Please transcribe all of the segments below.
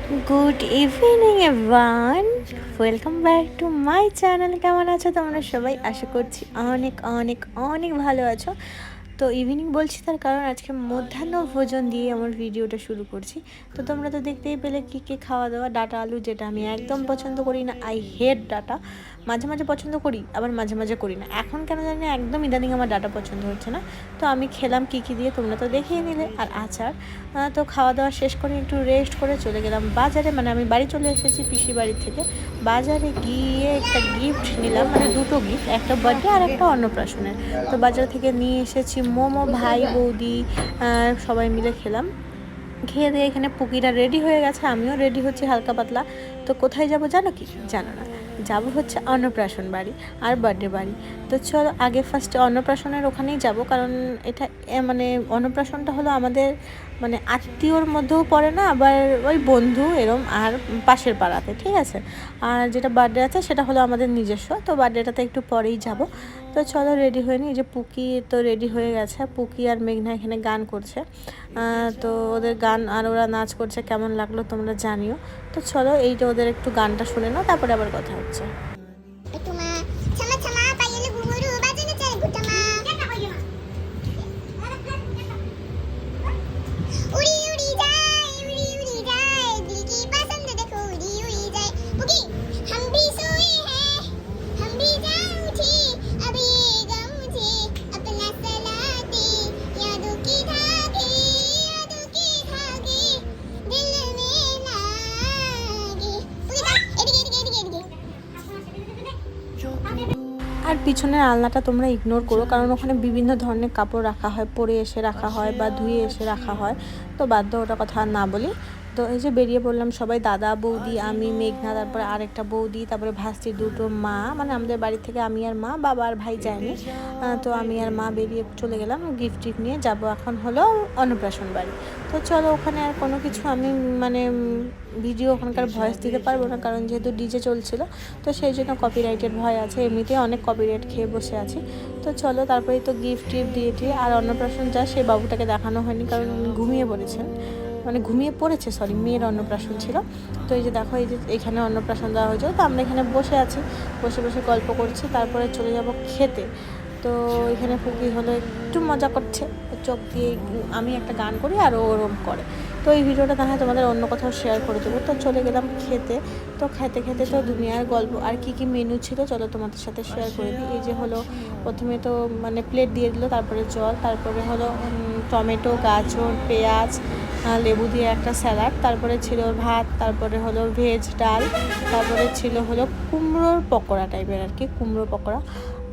Good evening everyone, welcome back to my channel. কেমন আছো তোমরা সবাই? আশা করছি অনেক অনেক অনেক ভালো আছো। তো ইভিনিং বলছি তার কারণ আজকে মধ্যাহ্ন ভোজন দিয়ে আমার ভিডিওটা শুরু করছি। তো তোমরা তো দেখতেই পেলে কী কী খাওয়া দাওয়া। ডাটা আলু, যেটা আমি একদম পছন্দ করি না, আই হেট ডাটা। মাঝে মাঝে পছন্দ করি, আবার মাঝে মাঝে করি না। এখন কেন জানি না, একদম ইদানিং আমার ডাটা পছন্দ হচ্ছে না। তো আমি খেলাম কী কী দিয়ে, তোমরা তো দেখিয়ে নিলে। আর আচার। তো খাওয়া দাওয়া শেষ করে একটু রেস্ট করে চলে গেলাম বাজারে। মানে আমি বাড়ি চলে এসেছি পিসি বাড়ি থেকে। বাজারে গিয়ে একটা গিফট নিলাম, মানে দুটো গিফট, একটা বার্থডে আর একটা অন্নপ্রাশনের। তো বাজার থেকে নিয়ে এসেছি মোমো। ভাই বৌদি সবাই মিলে খেলাম। খেয়ে দিয়ে এখানে পুকিরা রেডি হয়ে গেছে, আমিও রেডি হচ্ছি হালকা পাতলা। তো কোথায় যাব জানো কি? জানো না। যাব হচ্ছে অন্নপ্রাশন বাড়ি আর বার্থডে বাড়ি। তো চলো আগে ফার্স্টে অন্নপ্রাশনের ওখানেই যাব, কারণ এটা মানে অন্নপ্রাশনটা হলো আমাদের মানে আত্মীয়র মধ্যেও পড়ে না, আবার ওই বন্ধু এরম, আর পাশের পাড়াতে, ঠিক আছে। আর যেটা বার্থডে আছে সেটা হলো আমাদের নিজস্ব। তো বার্থডেটাতে একটু পরেই যাব। তো চলো রেডি হয়ে নিই। এই যে পুকি তো রেডি হয়ে গেছে। পুকি আর মেঘনা এখানে গান করছে। তো ওদের গান আর ওরা নাচ করছে, কেমন লাগলো তোমরা জানিও। তো চলো এইটা ওদের একটু গানটা শুনে নাও, তারপরে আবার কথা হচ্ছে। আর পিছনের আলনাটা তোমরা ইগনোর করো, কারণ ওখানে বিভিন্ন ধরনের কাপড় রাখা হয়, পরে এসে রাখা হয় বা ধুয়ে এসে রাখা হয়। তো বাধ্য ওটা কথা আর না বলি। তো এই যে বেরিয়ে পড়লাম সবাই, দাদা বৌদি, আমি, মেঘনা, তারপরে আরেকটা বৌদি, তারপরে ভাস্তির দুটো মা। মানে আমাদের বাড়ি থেকে আমি আর মা, বাবা আর ভাই যায়নি। তো আমি আর মা বেরিয়ে চলে গেলাম গিফট টিফট নিয়ে। যাব এখন হলো অন্নপ্রাশন বাড়ি। তো চলো ওখানে আর কোনো কিছু আমি মানে ভিডিও ওখানকার ভয়েস দিতে পারবো না, কারণ যেহেতু ডিজে চলছিল। তো সেই জন্য কপিরাইটের ভয় আছে, এমনিতেই অনেক কপিরাইট খেয়ে বসে আছি। তো চলো তারপরেই তো গিফট টিফট দিয়েছি। আর অন্নপ্রাশন যা, সেই বাবুটাকে দেখানো হয়নি, কারণ উনি ঘুমিয়ে পড়েছেন, মানে ঘুমিয়ে পড়েছে, সরি, মেয়ের অন্নপ্রাশন ছিল। তো এই যে দেখো, এই যে এখানে অন্নপ্রাশন দেওয়া হয়েছে। তো আমরা এখানে বসে আছি, বসে বসে গল্প করছি, তারপরে চলে যাব খেতে। তো এখানে ফুকি হলো একটু মজা করছে, চোখ দিয়ে আমি একটা গান করি আর ও ওরম করে। তো এই ভিডিওটা তাহলে তোমাদের অন্য কোথাও শেয়ার করে দেবো। তো চলে গেলাম খেতে। তো খেতে খেতে তো দুনিয়ার গল্প, আর কি কি মেনু ছিল চলো তোমাদের সাথে শেয়ার করে দিই। এই যে হলো প্রথমে তো মানে প্লেট দিয়ে দিল, তারপরে জল, তারপরে হলো টমেটো, গাজর, পেঁয়াজ, লেবু দিয়ে একটা স্যালাড, তারপরে ছিল ভাত, তারপরে হলো ভেজ ডাল, তারপরে ছিল হলো কুমড়োর পকোড়া টাইপের আর কি, কুমড়ো পকোড়া।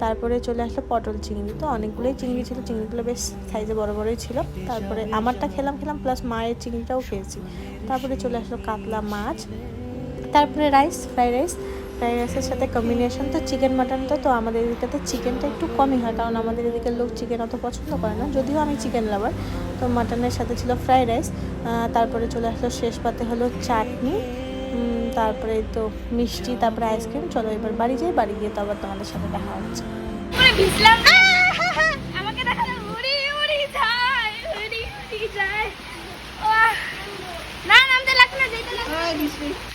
তারপরে চলে আসলো পটল চিংড়ি। তো অনেকগুলোই চিংড়ি ছিল, চিংড়িগুলো বেশ সাইজে বড় বড়ই ছিল। তারপরে আমারটা খেলাম প্লাস মায়ের চিংড়িটাও খেয়েছি। তারপরে চলে আসলো কাতলা মাছ, তারপরে রাইস, ফ্রাইড রাইসের সাথে কম্বিনেশন তো চিকেন মাটন। তো আমাদের এদিকে চিকেনটা একটু কমই হয়, কারণ আমাদের এদিকের লোক চিকেন অত পছন্দ করে না, যদিও আমি চিকেন লাভার। তো মাটনের সাথে ছিল ফ্রাইড রাইস। তারপরে চলে আসলো শেষ পাতে হলো চাটনি, তারপরে তো মিষ্টি, তারপরে আইসক্রিম। চলো এবার বাড়ি যাই, বাড়ি গিয়ে তো আবার তোমাদের সাথে দেখা হচ্ছে। আমাকে দেখা উড়ি উড়ি যায়, না নামতে লাগছে না, যেতে লাগছে।